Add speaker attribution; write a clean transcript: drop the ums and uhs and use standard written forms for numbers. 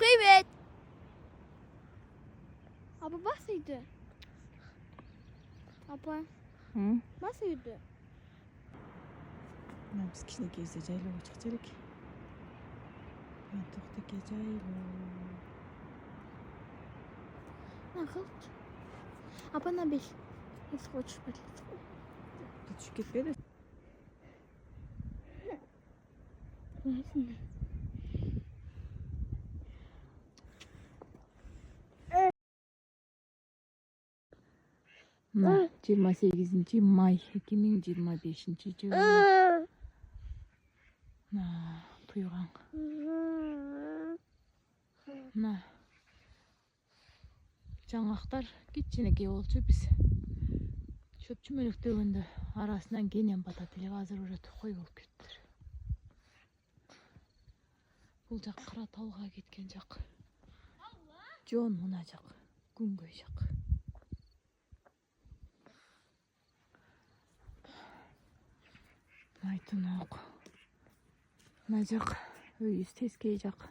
Speaker 1: Привет! Папа, бас иди. Папа. Бас иди.
Speaker 2: Намс кишний кейсэ жайлуу очих зэрэг. Тухдаг гэж жайлуу.
Speaker 1: Нахалт. Папа набил. Если хочешь полить.
Speaker 2: Ты чуть бедэ. На 28 май 2025 жыл. На туйган. На жаңгахтар кичинекей болчу биз. Шөпчү мөлөктөгөндө арасынан кенен бата телевизор уже тухай болуп кеттир. Бул жак кара талга кеткен жак. Жон мына жак. Күнгөй жак. Айтын ок. Мына жак өйүс тескей жак.